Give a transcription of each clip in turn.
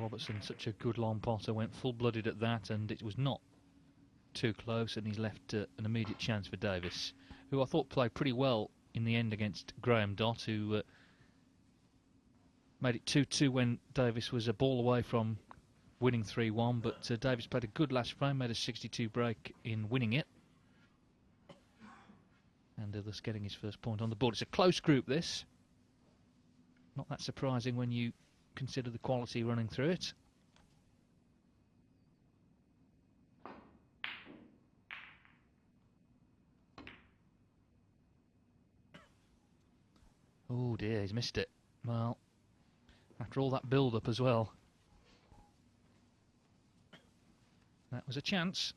Robertson, such a good long potter, went full-blooded at that, and it was not too close, and he's left an immediate chance for Davis, who I thought played pretty well in the end against Graham Dott, who made it 2-2 when Davis was a ball away from winning 3-1, but Davis played a good last frame, made a 62 break in winning it, and thus getting his first point on the board. It's a close group, this. Not that surprising when you consider the quality running through it. Oh dear, he's missed it. Well, after all that build-up as well. That was a chance.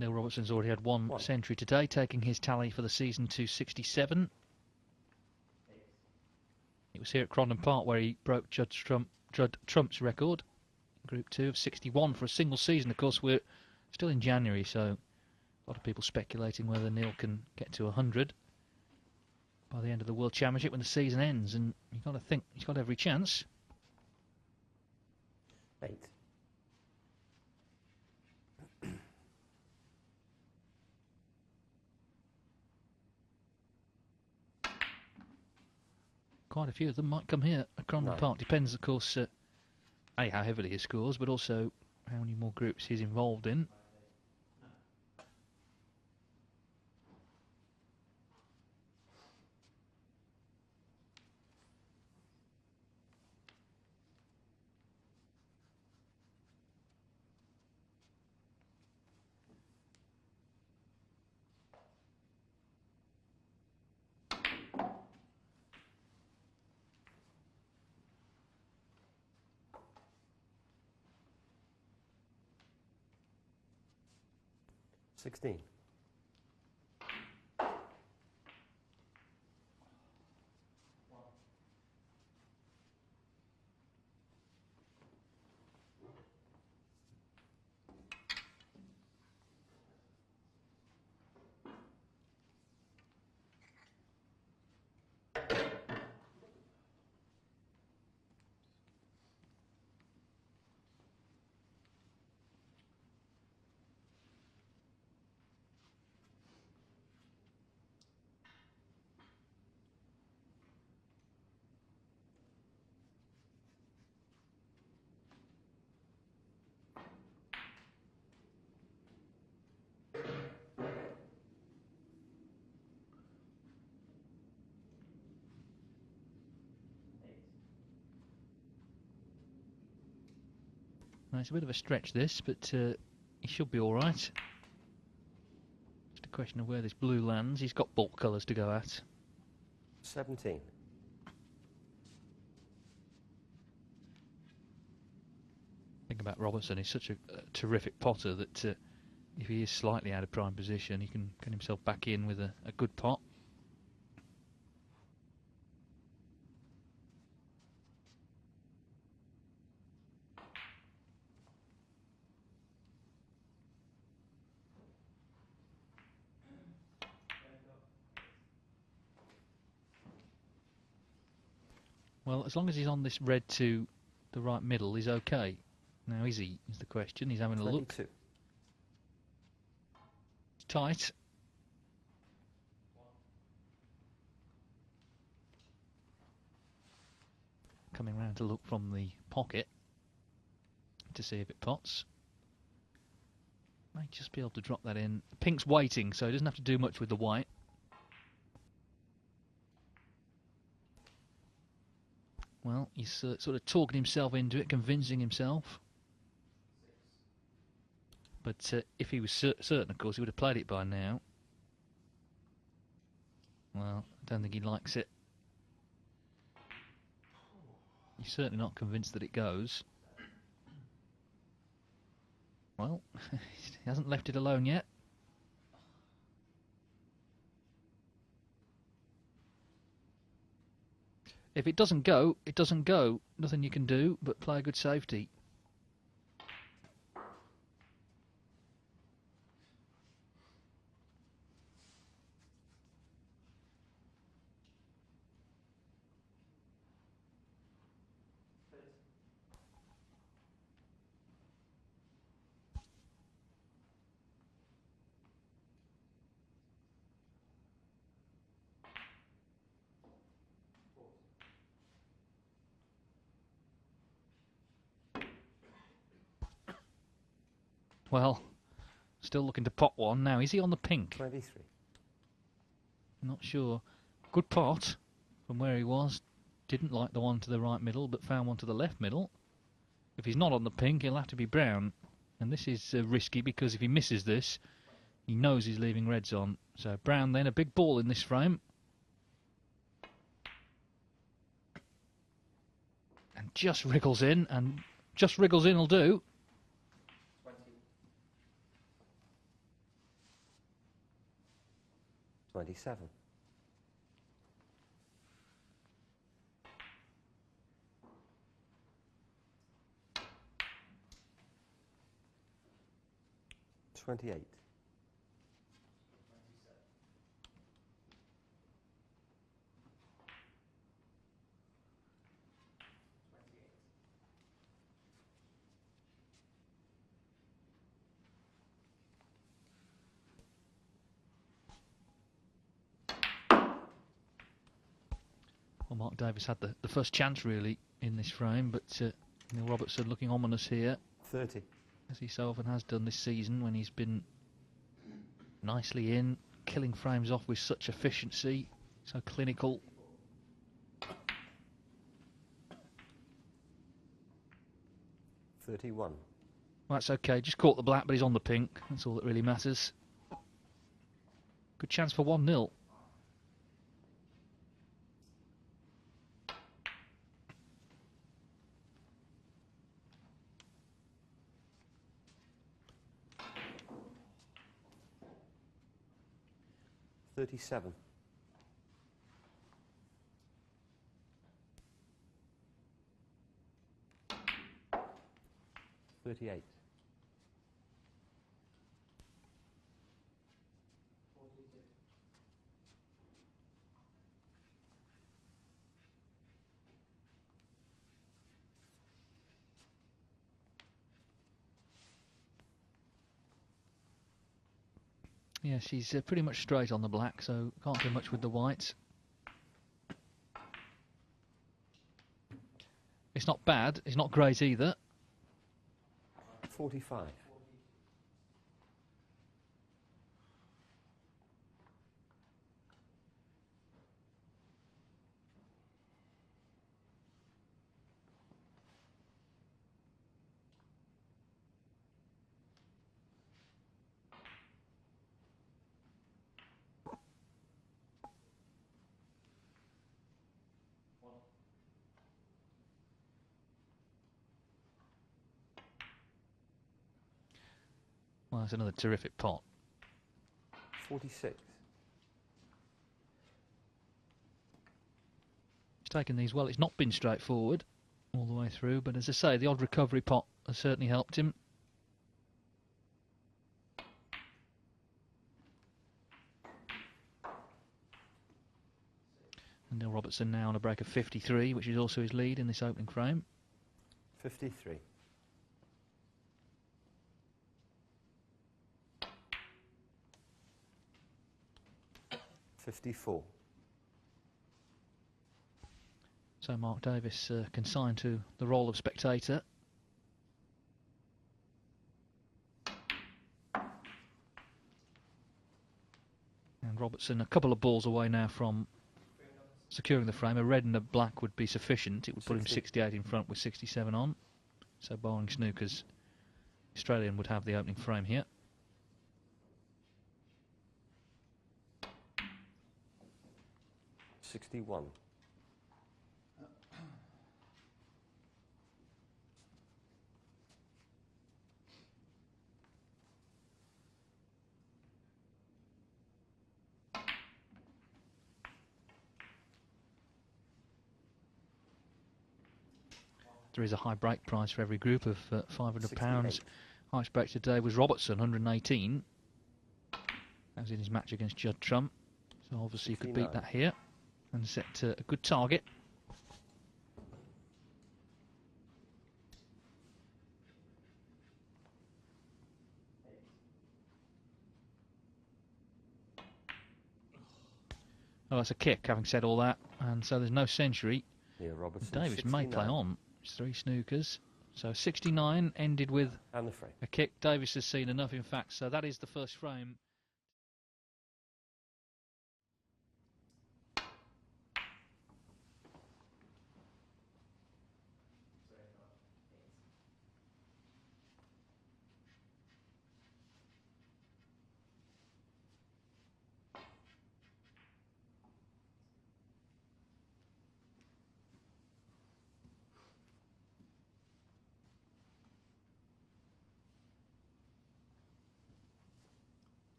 Neil Robertson's already had one century today, taking his tally for the season to 67. It was here at Crondon Park where he broke Judd Trump's record, Group 2 of 61 for a single season. Of course, we're still in January, so a lot of people speculating whether Neil can get to 100 by the end of the World Championship when the season ends, and you've got to think he's got every chance. 8. Quite a few of them might come here at Crondon Park. Depends, of course, A, how heavily he scores, but also how many more groups he's involved in. $16. Now, it's a bit of a stretch, this, but he should be all right. Just a question of where this blue lands. He's got ball colours to go at. 17. Think about Robertson. He's such a terrific potter that if he is slightly out of prime position, he can get himself back in with a good pot. Well, as long as he's on this red to the right middle, he's okay. Now, is he, is the question. He's having 22. a look. It's tight. Coming round to look from the pocket to see if it pots. Might just be able to drop that in. Pink's waiting, so he doesn't have to do much with the white. Well, he's sort of talking himself into it, convincing himself. But if he was certain, of course, he would have played it by now. Well, I don't think he likes it. He's certainly not convinced that it goes. Well, he hasn't left it alone yet. If it doesn't go, it doesn't go. Nothing you can do but play a good safety. Well, still looking to pot one. Now, is he on the pink? 23. Not sure. Good pot from where he was. Didn't like the one to the right middle, but found one to the left middle. If he's not on the pink, he'll have to be brown. And this is risky because if he misses this, he knows he's leaving reds on. So brown then, a big ball in this frame. And just wriggles in, and just wriggles in will do. 27. $28. Well, Mark Davis had the first chance really in this frame, but Neil Robertson looking ominous here, 30. as he so often has done this season when he's been nicely in, killing frames off with such efficiency, so clinical. $31. Well, that's okay, just caught the black, but he's on the pink. That's all that really matters. Good chance for 1-0. $37. $38. Yeah, she's pretty much straight on the black, so can't do much with the whites. It's not bad, it's not great either. 45. Well, that's another terrific pot. 46. He's taken these well. It's not been straightforward all the way through, but as I say, the odd recovery pot has certainly helped him. And Neil Robertson now on a break of 53, which is also his lead in this opening frame. 53. $54. So Mark Davis consigned to the role of spectator. And Robertson a couple of balls away now from securing the frame. A red and a black would be sufficient. It would put him 68 in front with 67 on. So barring snookers, Australian would have the opening frame here. 61. There is a high break price for every group of £500. 68. Highest break today was Robertson, 118. That was in his match against Judd Trump. So obviously you could beat 69. that here and set a good target. Oh, that's a kick, having said all that. And so there's no century. Yeah, Robertson. Davis 69. may play on. It's 3 snookers. So 69 ended with And the frame. a kick. Davis has seen enough, in fact. So that is the first frame.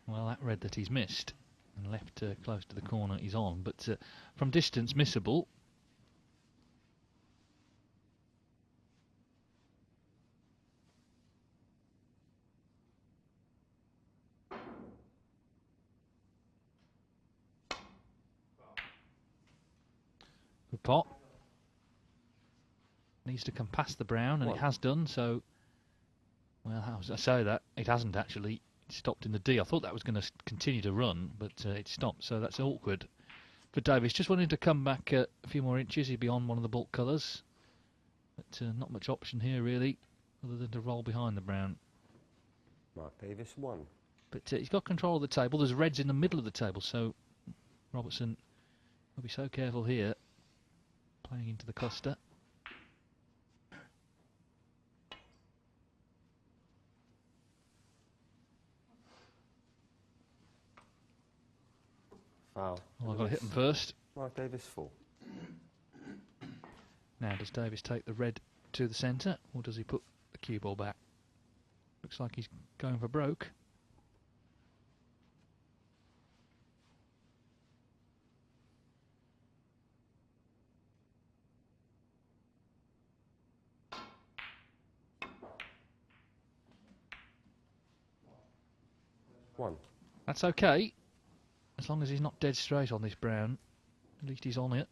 Well, that red that he's missed and left close to the corner is on, but from distance missable. Good pot. Needs to come past the brown, and it has done, so... Well, how I say that? It hasn't actually. It stopped in the D. I thought that was going to continue to run, but it stopped, so that's awkward for Davis. Just wanting to come back a few more inches. He'd be on one of the bulk colours. But not much option here, really, other than to roll behind the brown. Mark Davis 1. But he's got control of the table. There's reds in the middle of the table, so Robertson will be so careful here, playing into the cluster. Foul. Well, I've got to hit them first. Mark Davis 4. Now, does Davis take the red to the centre, or does he put the cue ball back? Looks like he's going for broke. One. That's okay, as long as he's not dead straight on this brown. At least he's on it.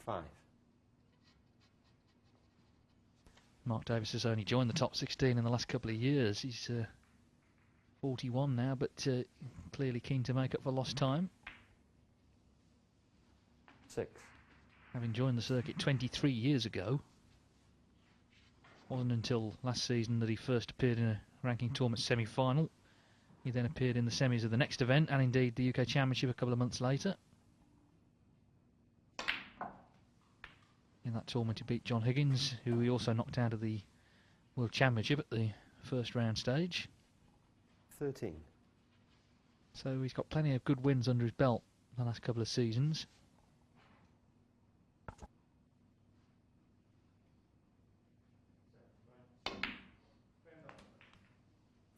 Five. Mark Davis has only joined the top 16 in the last couple of years. He's 41 now, but clearly keen to make up for lost time. 6. Having joined the circuit 23 years ago. Wasn't until last season that he first appeared in a ranking tournament semi-final. He then appeared in the semis of the next event, and indeed the UK Championship a couple of months later. In that tournament he beat John Higgins, who he also knocked out of the World Championship at the first round stage. 13. So he's got plenty of good wins under his belt the last couple of seasons.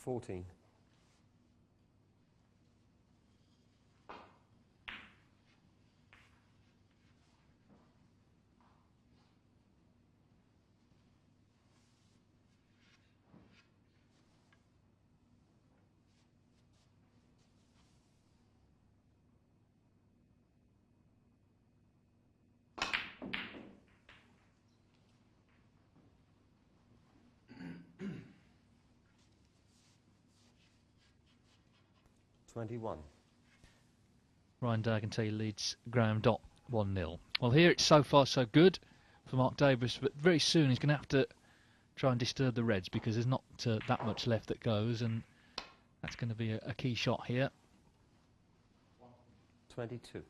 $14. 21. Ryan Dargentay leads Graham Dott 1-0. Well, here it's so far so good for Mark Davis, but very soon he's going to have to try and disturb the Reds because there's not that much left that goes, and that's going to be a key shot here. 22.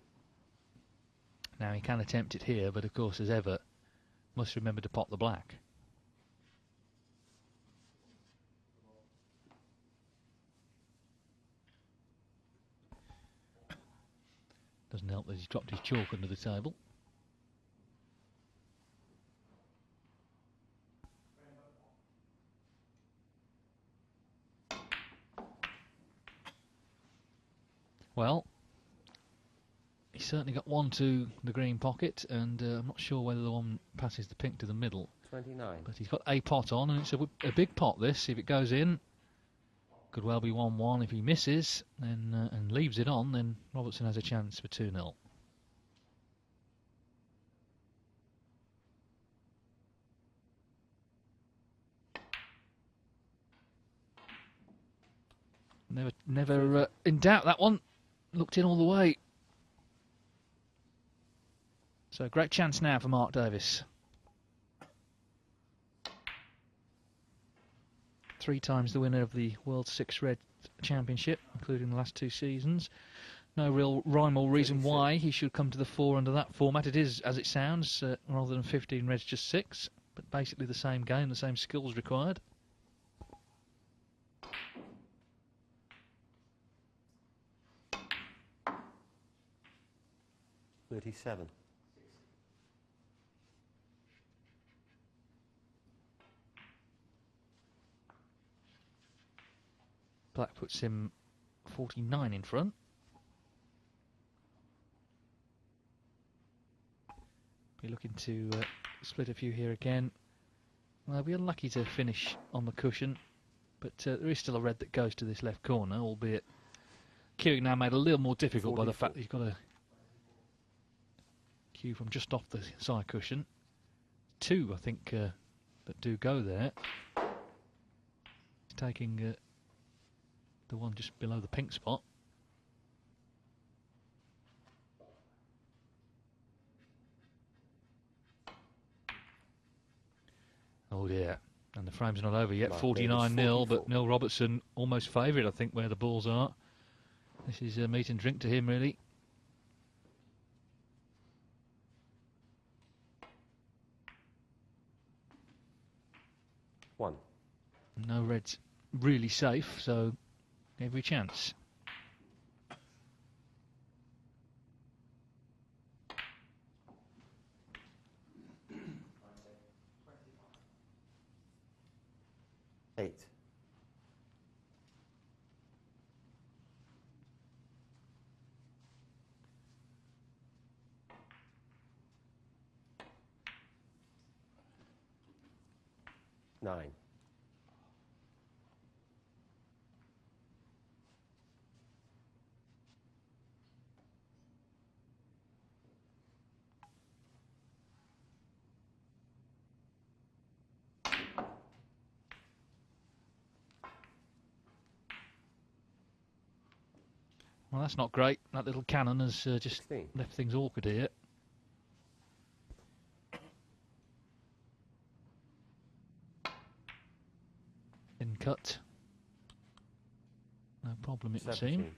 Now he can attempt it here, but of course, as ever, must remember to pop the black. Doesn't help that he's dropped his chalk under the table. Well, he's certainly got one to the green pocket, and I'm not sure whether the one passes the pink to the middle. 29. But he's got a pot on, and it's a big pot, this. If it goes in, could well be 1-1. If he misses then and leaves it on, then Robertson has a chance for 2-0. Never in doubt, that one. Looked in all the way. So great chance now for Mark Davis. 3 times the winner of the World 6 Red Championship, including the last 2 seasons. No real rhyme or reason why he should come to the fore under that format. It is, as it sounds, rather than 15 Reds, just 6, but basically the same game, the same skills required. $37. Black puts him 49 in front. Be looking to split a few here again. Well, they'll be unlucky to finish on the cushion, but there is still a red that goes to this left corner, albeit queuing now made a little more difficult 44. By the fact that he's got a cue from just off the side cushion. 2, I think, that do go there. He's taking the one just below the pink spot. Oh dear, and the frame's not over yet. 49-0, but Neil Robertson almost favourite, I think, where the balls are. This is meat and drink to him, really. One. No reds really safe, so every chance. Eight. Nine. Well, that's not great. That little cannon has just 16. left things awkward here. In cut. No problem, it would seem.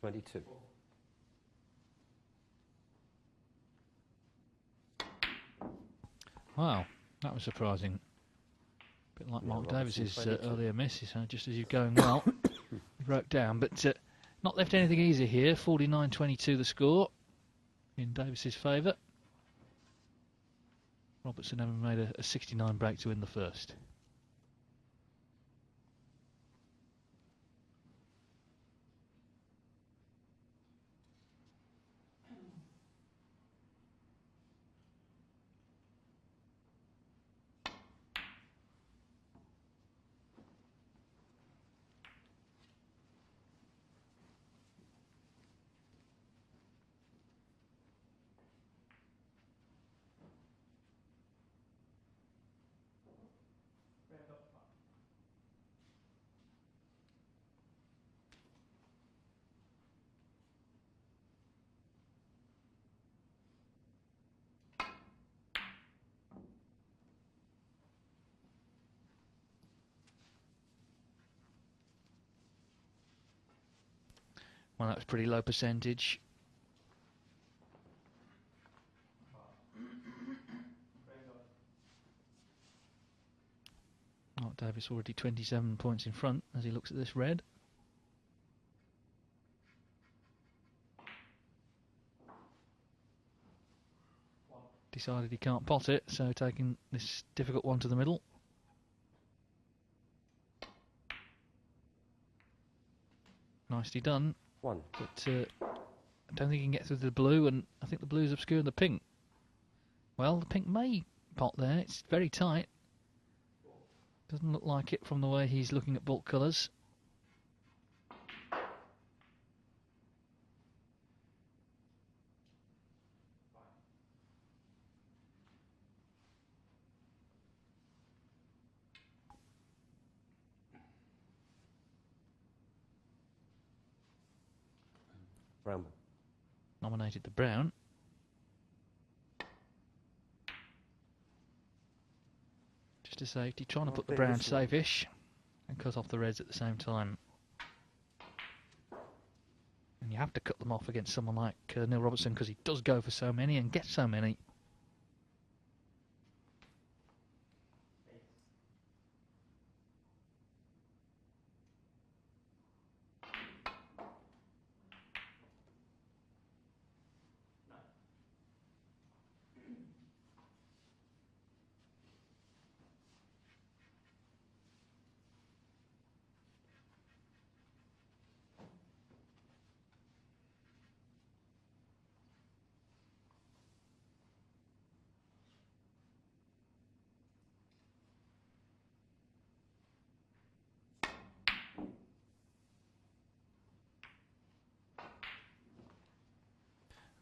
$22. Wow, that was surprising. A bit like Mark Davis's earlier miss, just as you're going well, you broke down, but not left anything easy here. 49-22 the score in Davis's favour. Robertson having made a 69 break to win the first. Well, that was pretty low percentage. Mark Davis already 27 points in front as he looks at this red. Decided he can't pot it, so taking this difficult one to the middle. Nicely done. One. But I don't think he can get through the blue, and I think the blue's obscuring the pink. Well, the pink may pot there. It's very tight. Doesn't look like it from the way he's looking at bulk colours. Brown. Nominated the brown. Just a safety, trying to put the brown safe-ish and cut off the reds at the same time. And you have to cut them off against someone like Neil Robertson because he does go for so many and gets so many.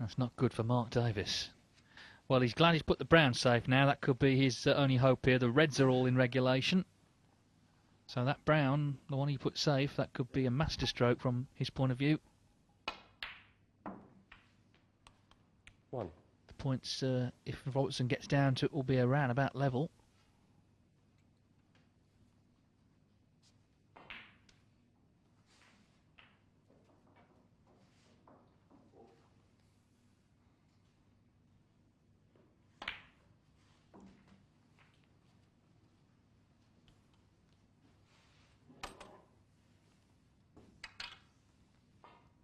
That's not good for Mark Davis. Well, he's glad he's put the brown safe now. That could be his only hope here. The reds are all in regulation. So that brown, the one he put safe, that could be a masterstroke from his point of view. One. The points, if Robertson gets down to it, will be around about level.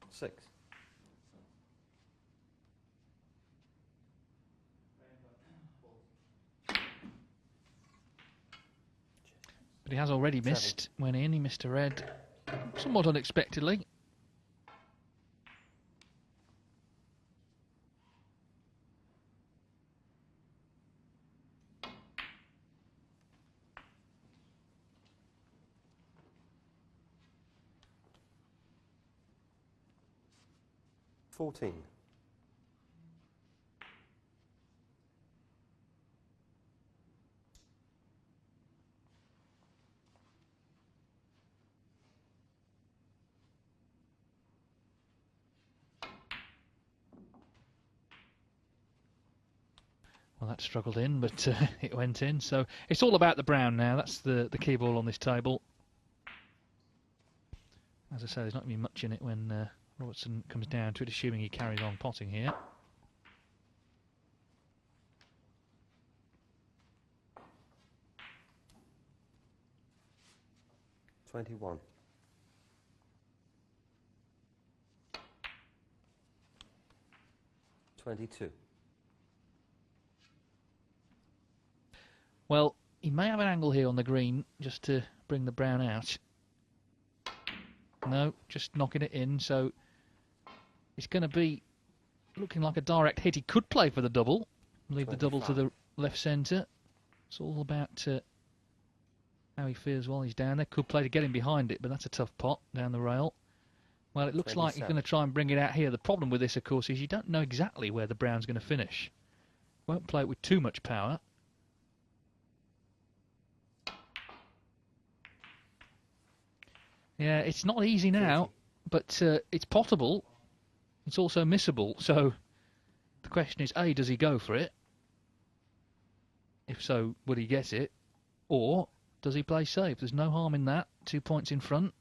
Six. But he has already missed when he missed a red somewhat unexpectedly. $14. Well, that struggled in, but it went in. So it's all about the brown now. That's the key ball on this table. As I say, there's not going to be much in it when Robertson comes down to it, assuming he carries on potting here. $21. $22. Well, he may have an angle here on the green just to bring the brown out. No, just knocking it in, so it's going to be looking like a direct hit. He could play for the double, leave the double to the left centre. It's all about how he feels while he's down there. Could play to get him behind it, but that's a tough pot down the rail. Well, it looks 27. like he's going to try and bring it out here. The problem with this, of course, is you don't know exactly where the brown's going to finish. Won't play it with too much power. Yeah, it's not easy now, but it's potable. It's also missable. So the question is, A, does he go for it? If so, would he get it? Or does he play safe? There's no harm in that. 2 points in front.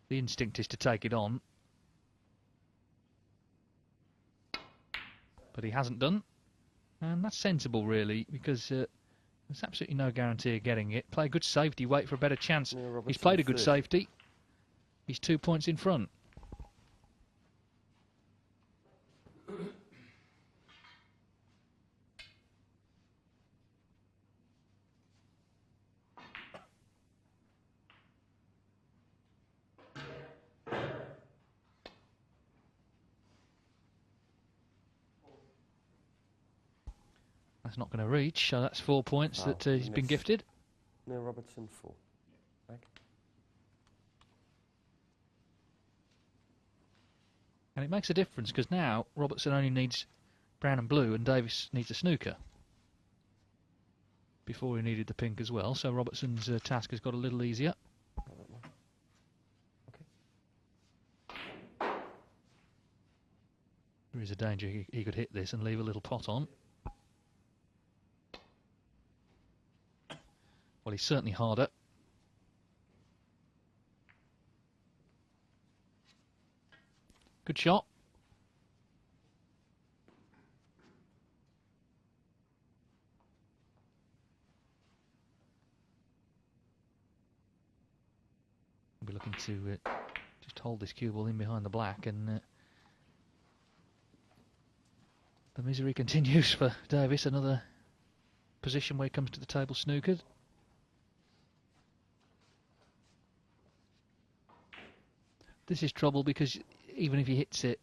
The instinct is to take it on. But he hasn't done. And that's sensible, really, because there's absolutely no guarantee of getting it. Play a good safety, wait for a better chance. He's played a good safety. He's 2 points in front. That's not going to reach, so that's 4 points that he's been gifted. Neil Robertson, 4. Back. And it makes a difference, because now Robertson only needs brown and blue, and Davis needs a snooker. Before he needed the pink as well, so Robertson's task has got a little easier. Okay. There is a danger he could hit this and leave a little pot on. Well, he's certainly harder. Good shot. We'll be looking to just hold this cue ball in behind the black, and the misery continues for Davis. Another position where he comes to the table snookered. This is trouble because even if he hits it,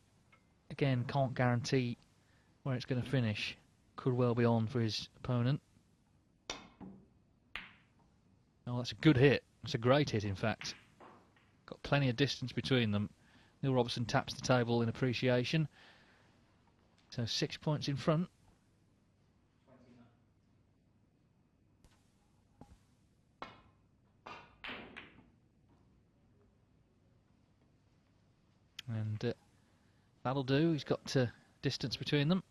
again, can't guarantee where it's going to finish. Could well be on for his opponent. Oh, that's a good hit. It's a great hit, in fact. Got plenty of distance between them. Neil Robertson taps the table in appreciation. So 6 points in front. And that'll do. He's got distance between them.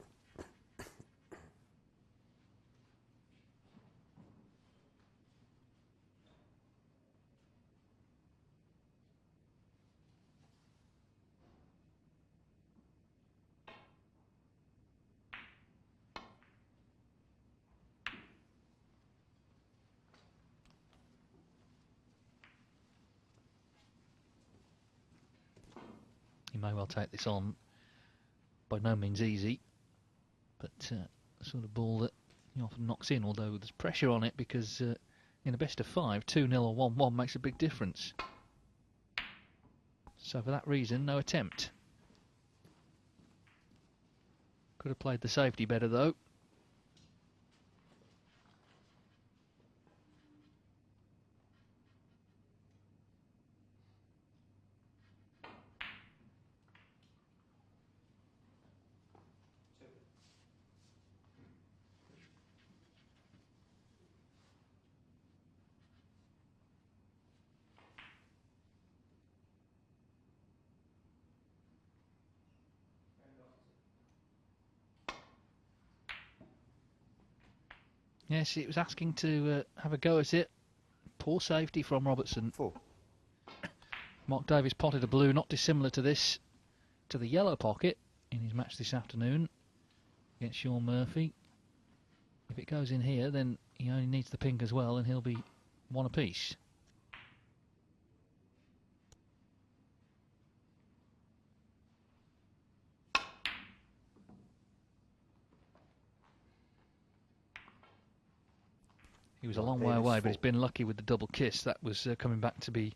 He may well take this on. By no means easy, but the sort of ball that he often knocks in, although there's pressure on it because in a best of 5, 2-0 or 1-1 makes a big difference. So for that reason, no attempt. Could have played the safety better though. Yes, it was asking to have a go at it. Poor safety from Robertson. 4. Mark Davis potted a blue, not dissimilar to this, to the yellow pocket in his match this afternoon against Sean Murphy. If it goes in here, then he only needs the pink as well, and he'll be 1 apiece. He was a Mark long way Davis, away, but 4. he's been lucky with the double kiss. That was coming back to be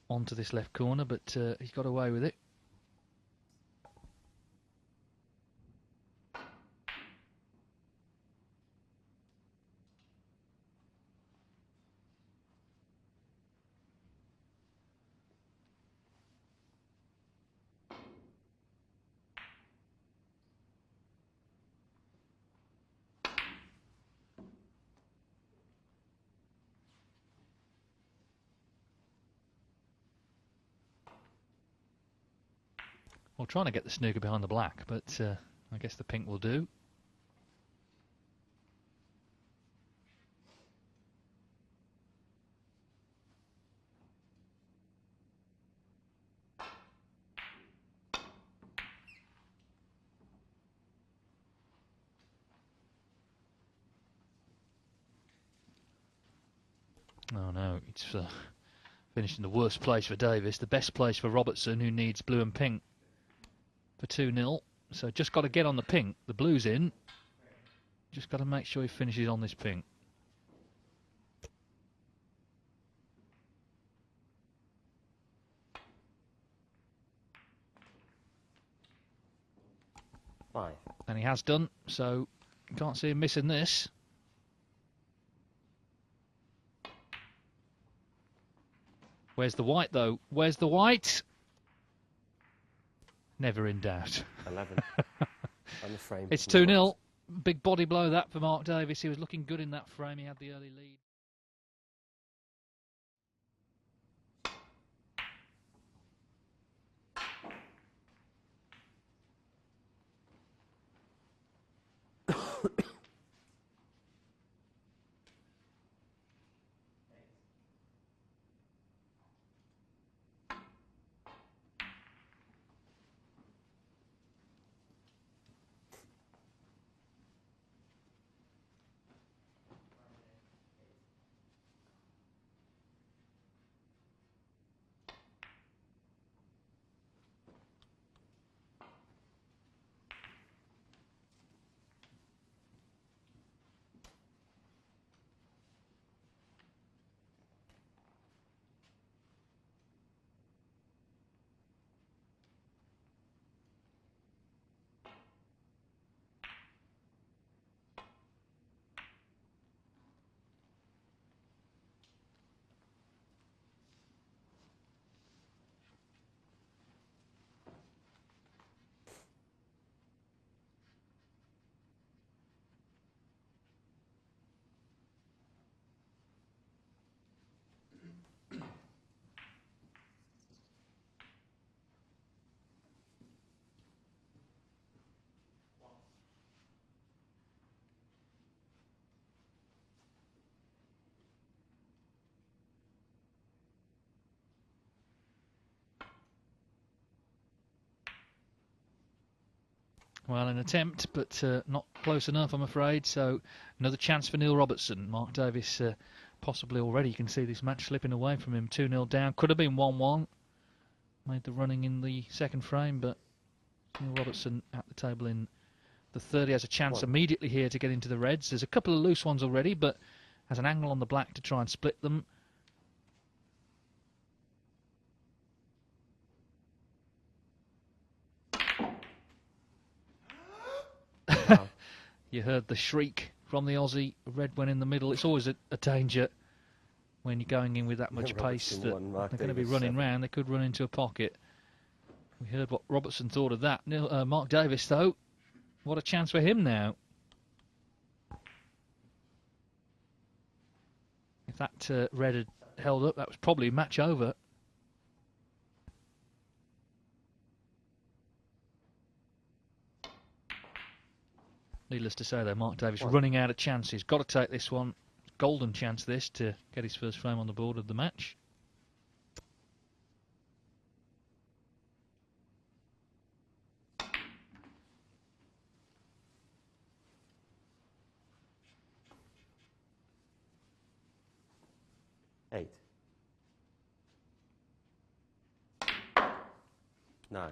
onto this left corner, but he got away with it. Well, trying to get the snooker behind the black, but I guess the pink will do. Oh no, it's finished in the worst place for Davis, the best place for Robertson, who needs blue and pink for 2-0. So just got to get on the pink. The blue's in. Just got to make sure he finishes on this pink. Five. And he has done, so you can't see him missing this. Where's the white, though? Where's the white? Never in doubt. 11. And the frame. It's 2-0. Big body blow that for Mark Davis. He was looking good in that frame. He had the early lead. Well, an attempt, but not close enough, I'm afraid. So another chance for Neil Robertson. Mark Davis possibly already. You can see this match slipping away from him. 2-0 down. Could have been 1-1. Made the running in the second frame, but Neil Robertson at the table in the third. He has a chance immediately here to get into the reds. There's a couple of loose ones already, but has an angle on the black to try and split them. Wow. You heard the shriek from the Aussie. Red went in the middle. It's always a danger when you're going in with that much pace that they're going to be running round. They could run into a pocket. We heard what Robertson thought of that. Mark Davis, though, what a chance for him now. If that red had held up, that was probably match over. Needless to say, though, Mark Davis running out of chances. Got to take this one. Golden chance, this, to get his first frame on the board of the match. Eight. 9.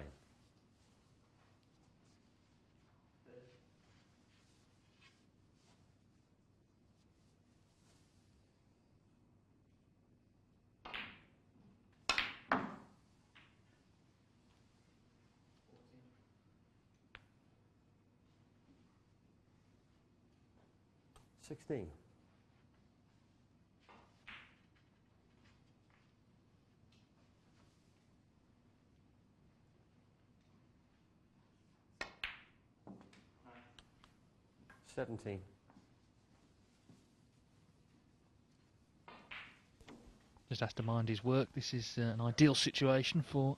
16. $17. Just has to mind his work. This is an ideal situation for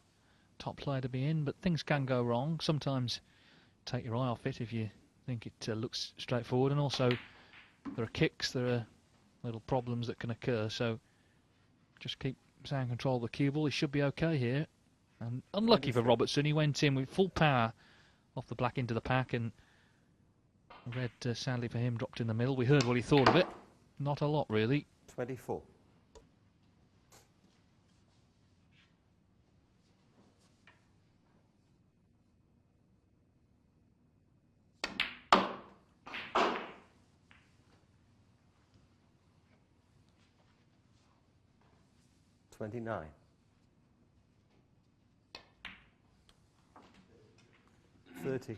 top player to be in, but things can go wrong. Sometimes take your eye off it if you think it looks straightforward, and also there are kicks, there are little problems that can occur, so just keep sound control of the cue ball. He should be okay here. And unlucky for Robertson, he went in with full power off the black into the pack, and red, sadly for him, dropped in the middle. We heard what he thought of it. Not a lot, really. 24. $29. 30.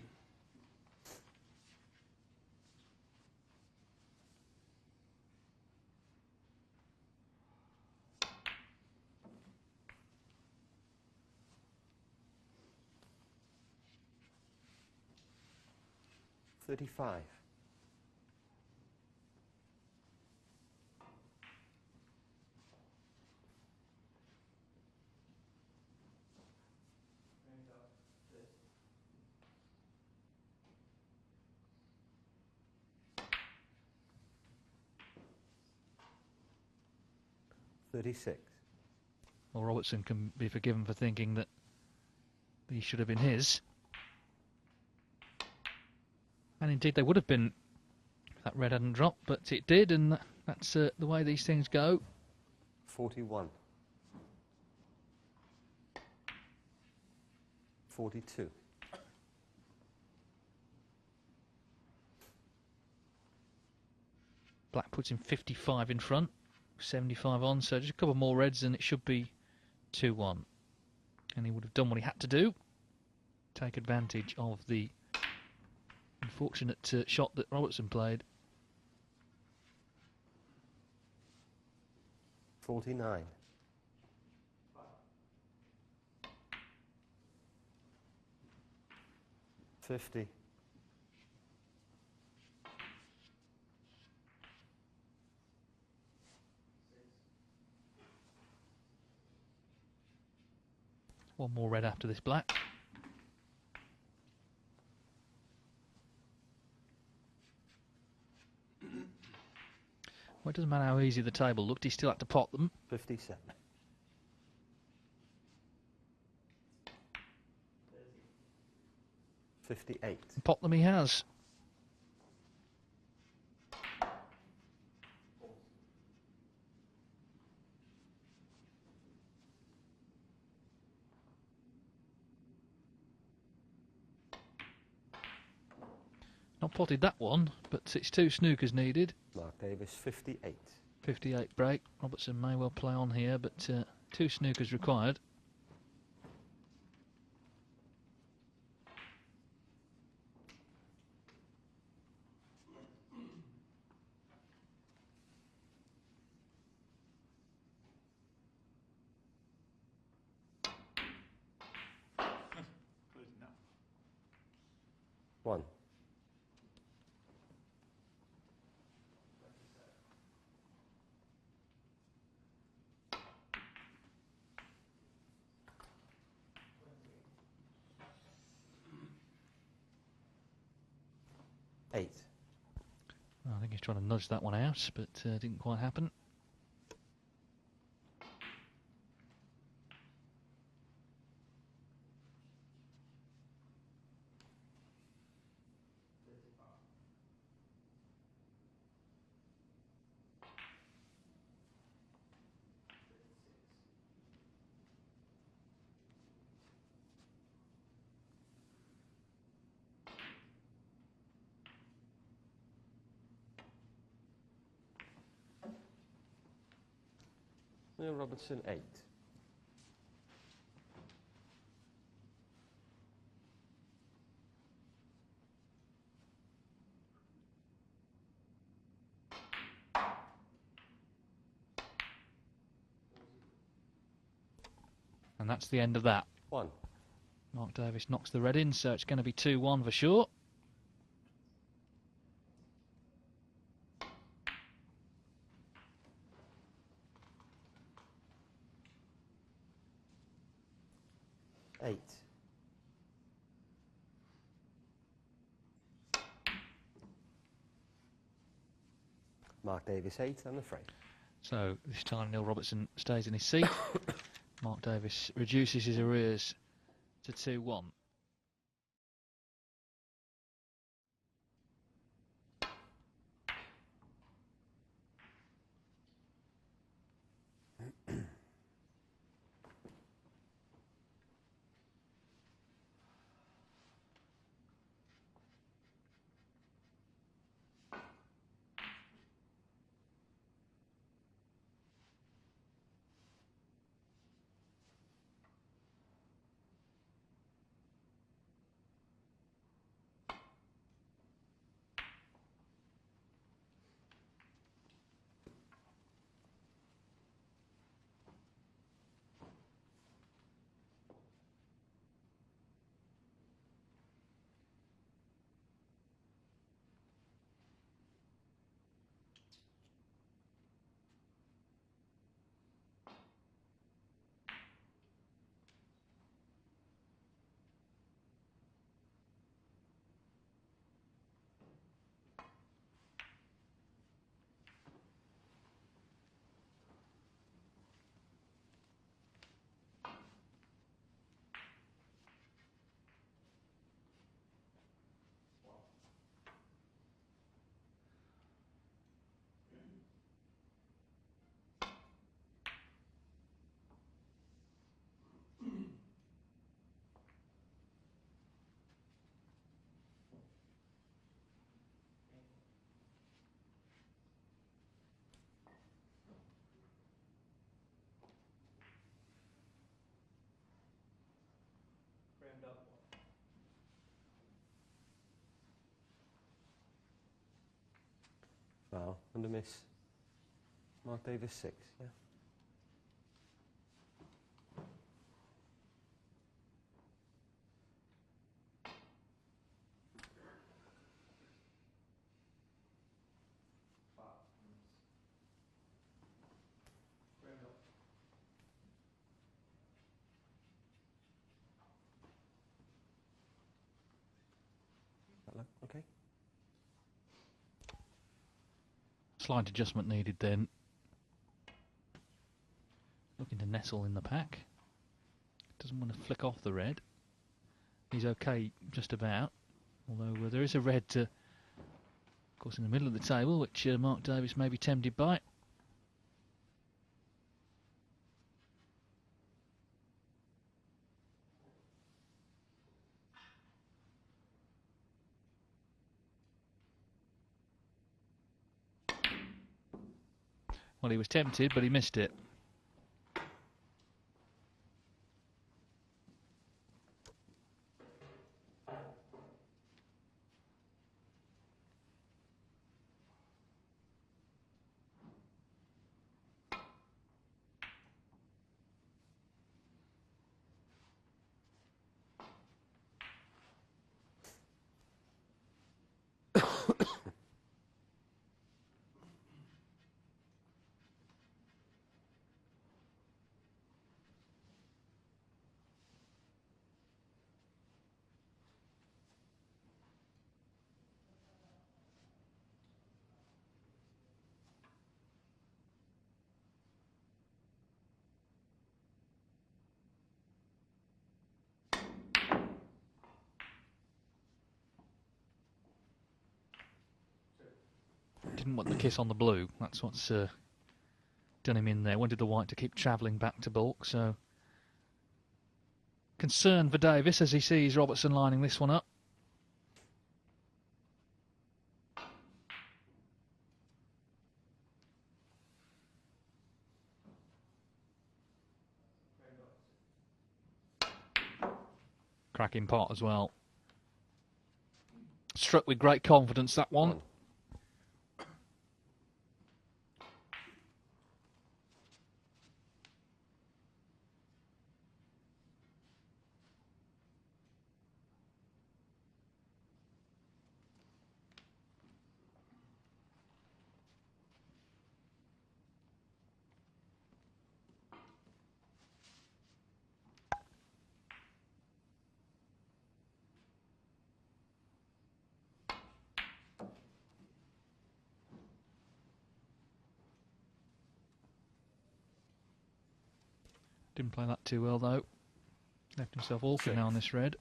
$35. $36. Well, Robertson can be forgiven for thinking that these should have been his. And indeed they would have been if that red hadn't dropped, but it did, and that's the way these things go. 41. 42. Black puts him 55 in front, 75 on, so just a couple more reds and it should be 2-1. And he would have done what he had to do, take advantage of the unfortunate shot that Robertson played. 49. 50. One more red after this black. Well, it doesn't matter how easy the table looked, he still had to pot them. 57. 58. Pot them he has. Not potted that one, but it's 2 snookers needed. Mark Davis, 58. 58 break. Robertson may well play on here, but 2 snookers required. One. Eight. I think he's trying to nudge that one out, but didn't quite happen. Neil Robertson, 8. And that's the end of that. 1. Mark Davis knocks the red in, so it's going to be 2-1 for sure. Eight. Mark Davis 8, I'm afraid. So this time Neil Robertson stays in his seat. Mark Davis reduces his arrears to 2-1. Wow, and a miss. Mark Davis 6, yeah. Okay. Slight adjustment needed then. Looking to nestle in the pack. Doesn't want to flick off the red. He's okay just about. Although there is a red, of course, in the middle of the table, which Mark Davis may be tempted by. Well, he was tempted, but he missed it. Didn't want the kiss on the blue. That's what's done him in there. Wanted the white to keep travelling back to balk, so... Concern for Davis as he sees Robertson lining this one up. Cracking pot as well. Struck with great confidence, that one. Didn't play that too well though. Left himself awkward now on this red.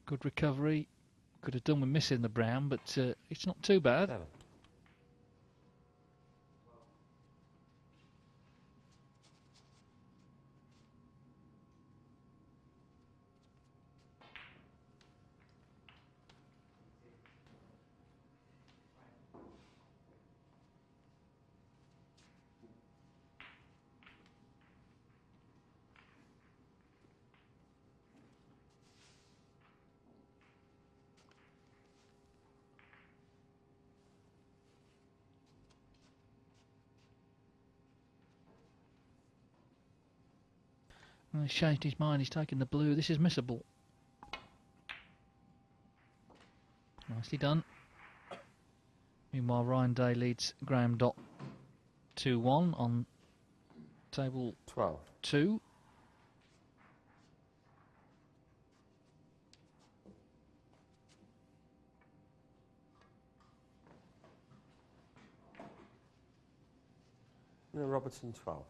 Good recovery. Could have done with missing the brown, but it's not too bad. 7. Well, he's changed his mind. He's taken the blue. This is missable. Nicely done. Meanwhile, Ryan Day leads Graham Dott 2-1 on table 12. 2. No, Robertson 12.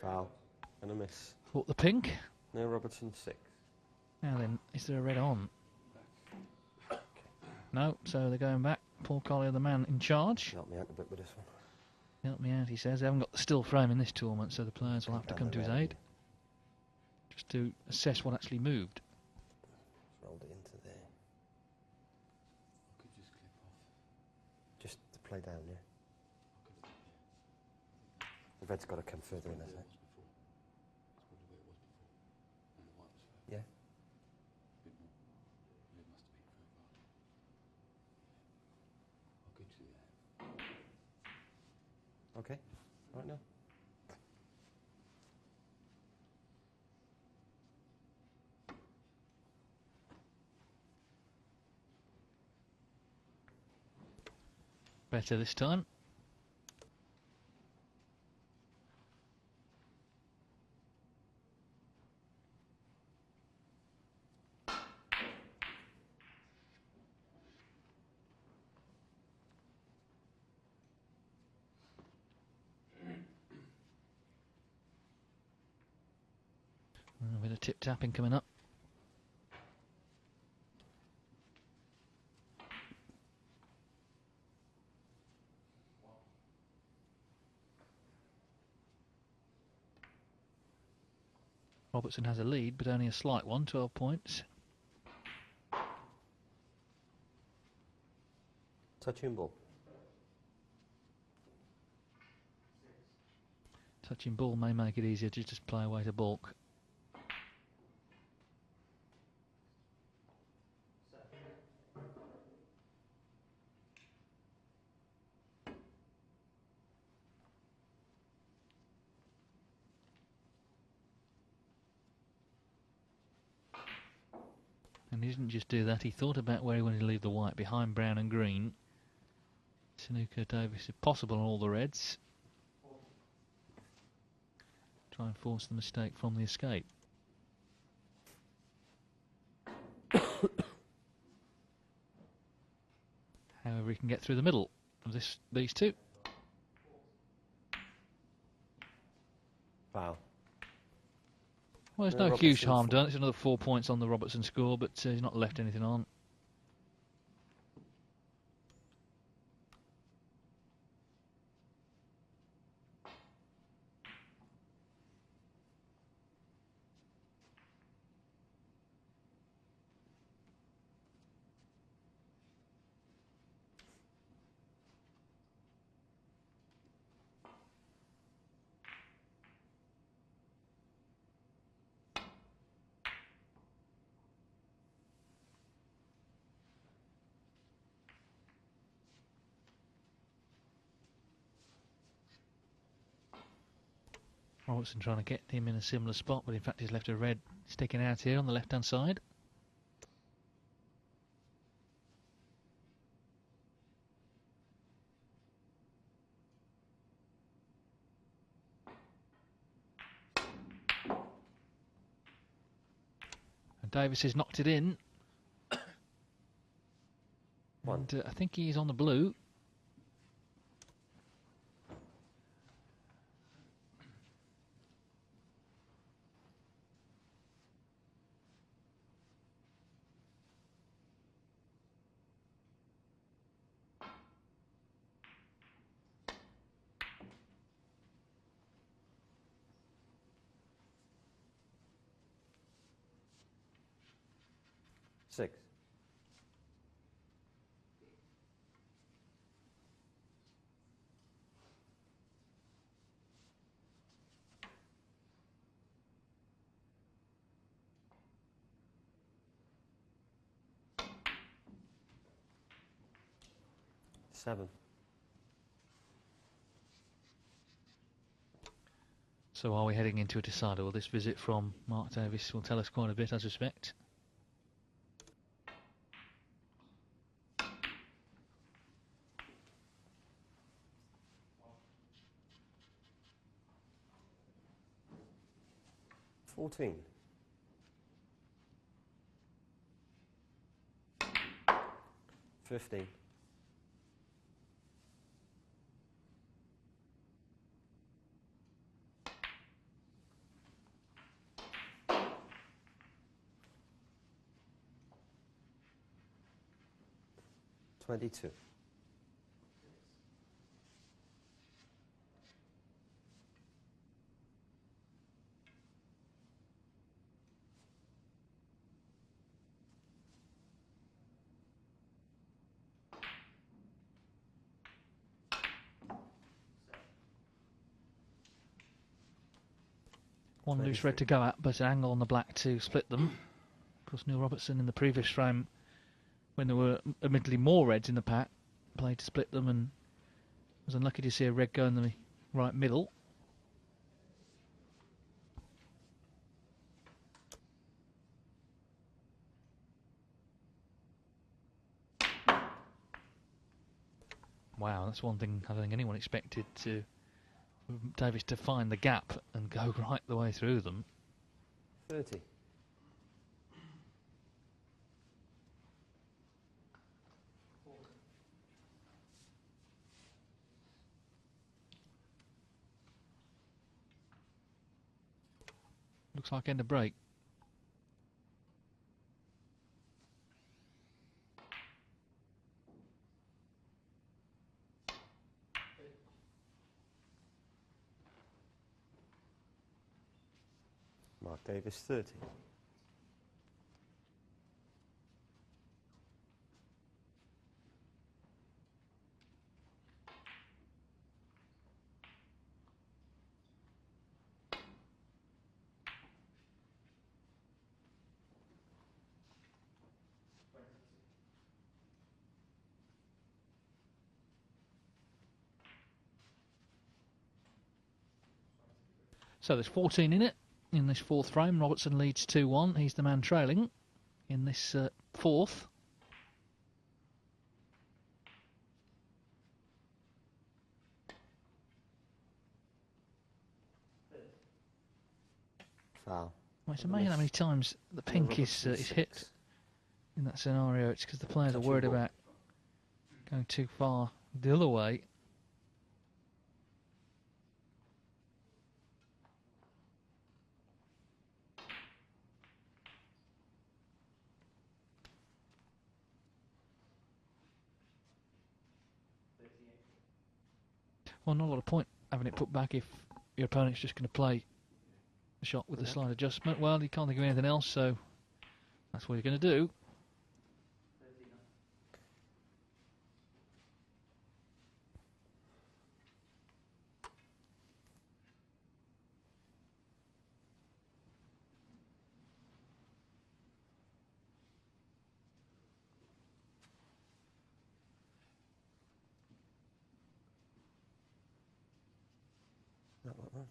Foul and a miss. What, the pink? No, Robertson 6. Now then, is there a red on? No, so they're going back. Paul Collier, the man in charge. Help me out a bit with this one. Help me out, he says. They haven't got the still frame in this tournament, so the players will have to come to his aid. Just to assess what actually moved. Rolled it into there. I could just clip off. Just to play down, yeah. The red's got to come further in, hasn't it? Yeah. Okay. Right now. Better this time. A bit of tip tapping coming up. Robertson has a lead, but only a slight one, 12 points. Touching ball. Touching ball may make it easier to just play away to balk. And he didn't just do that, he thought about where he wanted to leave the white behind brown and green. Snooker Davis, if possible, on all the reds. Try and force the mistake from the escape. However, he can get through the middle of these two. Foul. Well, there's No, no huge Robertson harm 4. done. It's another 4 points on the Robertson score, but he's not left anything on. Robertson trying to get him in a similar spot, but in fact he's left a red sticking out here on the left-hand side. And Davis has knocked it in. And I think he's on the blue. Six. Seven. So are we heading into a decider? Well, this visit from Mark Davis will tell us quite a bit, I suspect. $14. 15. $22. One loose red to go at, but an angle on the black to split them. Of course, Neil Robertson in the previous frame, when there were admittedly more reds in the pack, played to split them and was unlucky to see a red go in the right middle. Wow, that's one thing I don't think anyone expected Davis to find the gap and go right the way through them. 30. Looks like end of break. Mark Davis, 30. So there's 14 in it. In this fourth frame, Robertson leads 2-1. He's the man trailing in this fourth. Foul. Well, it's amazing how many times the pink is hit in that scenario. It's because the players are worried about going too far the other way. Well, not a lot of point having it put back if your opponent's just going to play the shot with the slight adjustment. Well, you can't think of anything else, so that's what you're going to do. That went wrong.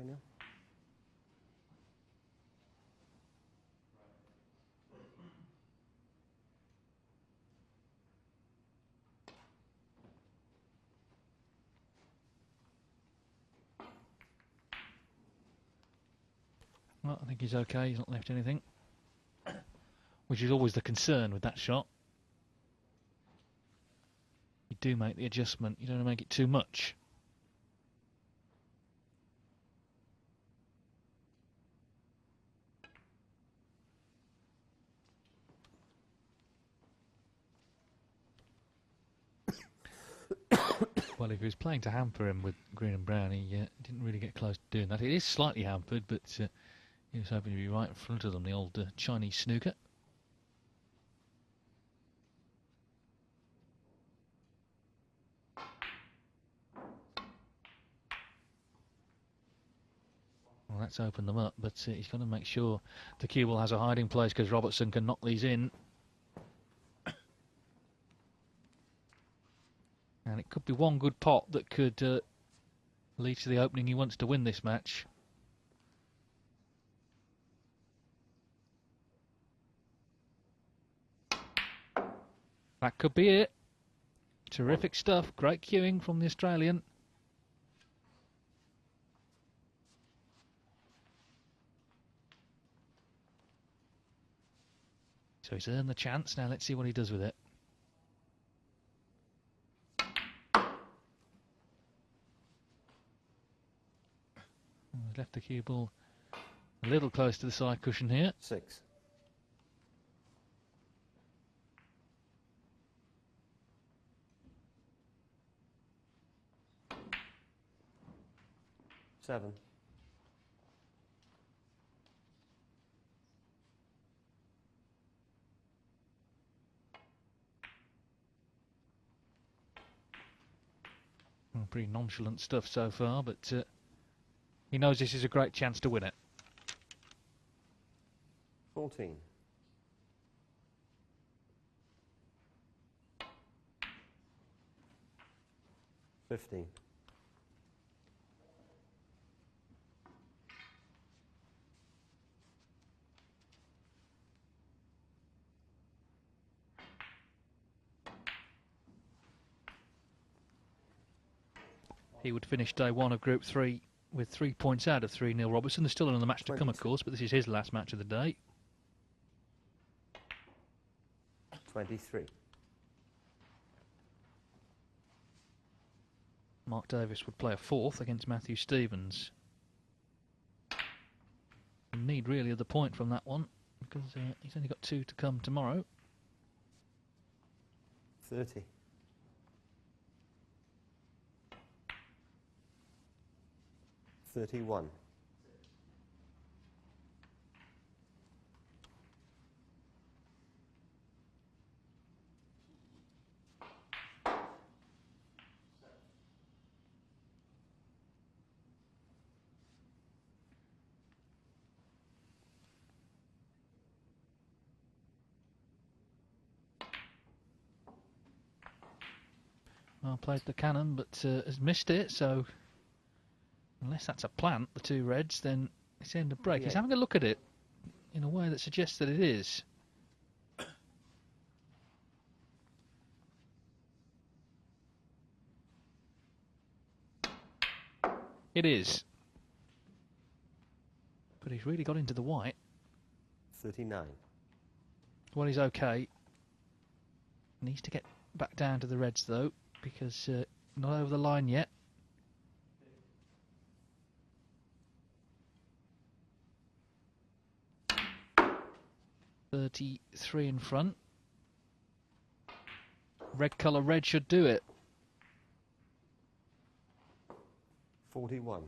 Okay, Neil. Well, I think he's okay. He's not left anything, which is always the concern with that shot. You do make the adjustment. You don't want to make it too much. Well, if he was playing to hamper him with green and brown, he didn't really get close to doing that. It is slightly hampered, but he was hoping to be right in front of them, the old Chinese snooker. Well, that's opened them up, but he's got to make sure the cue ball has a hiding place because Robertson can knock these in. And it could be one good pot that could lead to the opening he wants to win this match. That could be it. Terrific stuff. Great cueing from the Australian. So he's earned the chance. Now let's see what he does with it. He's left the cue ball a little close to the side cushion here. 6. Seven. Well, pretty nonchalant stuff so far, but he knows this is a great chance to win it. 14. 15. He would finish day one of Group 3 with 3 points out of 3, Neil Robertson. There's still another match to come, of course, but this is his last match of the day. 23. Mark Davis would play a fourth against Matthew Stevens. In need really of the point from that one, because he's only got 2 to come tomorrow. 30. 31. Well played the cannon, but has missed it, so unless that's a plant, the 2 reds, then it's end of break. He's having a look at it in a way that suggests that it is. It is. But he's really got into the white. 39. Well, he's okay. Needs to get back down to the reds, though, because not over the line yet. .33 in front. Red colour, red should do it. 41.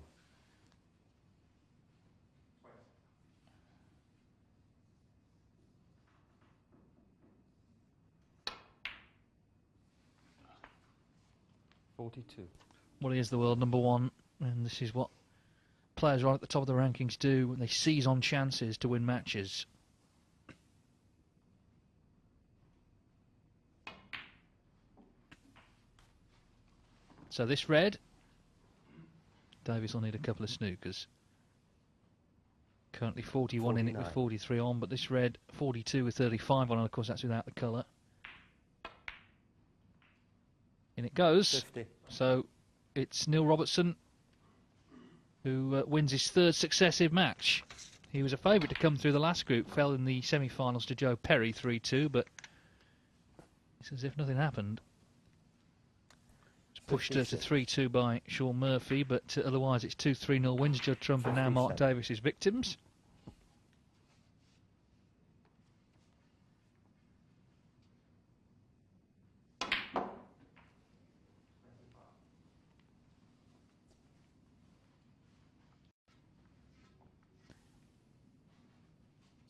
42. Well, he is the world number 1, and this is what players right at the top of the rankings do when they seize on chances to win matches. So this red, Davis will need a couple of snookers. Currently 41 in it with 49. 43 on, but this red 42 with 35 on, and of course that's without the colour. In it goes. 50. So it's Neil Robertson who wins his third successive match. He was a favourite to come through the last group, fell in the semi-finals to Joe Perry 3-2, but it's as if nothing happened. It's pushed to 3-2 by Sean Murphy, but otherwise it's 2-3-0 wins Judd Trump and now Mark Davis's victims.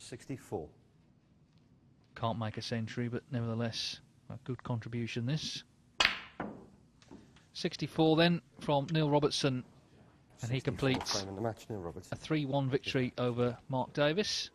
$64. Can't make a century, but nevertheless a good contribution this. 64 then from Neil Robertson, and he completes in the match, Neil Robertson. a 3-1 victory over Mark Davis.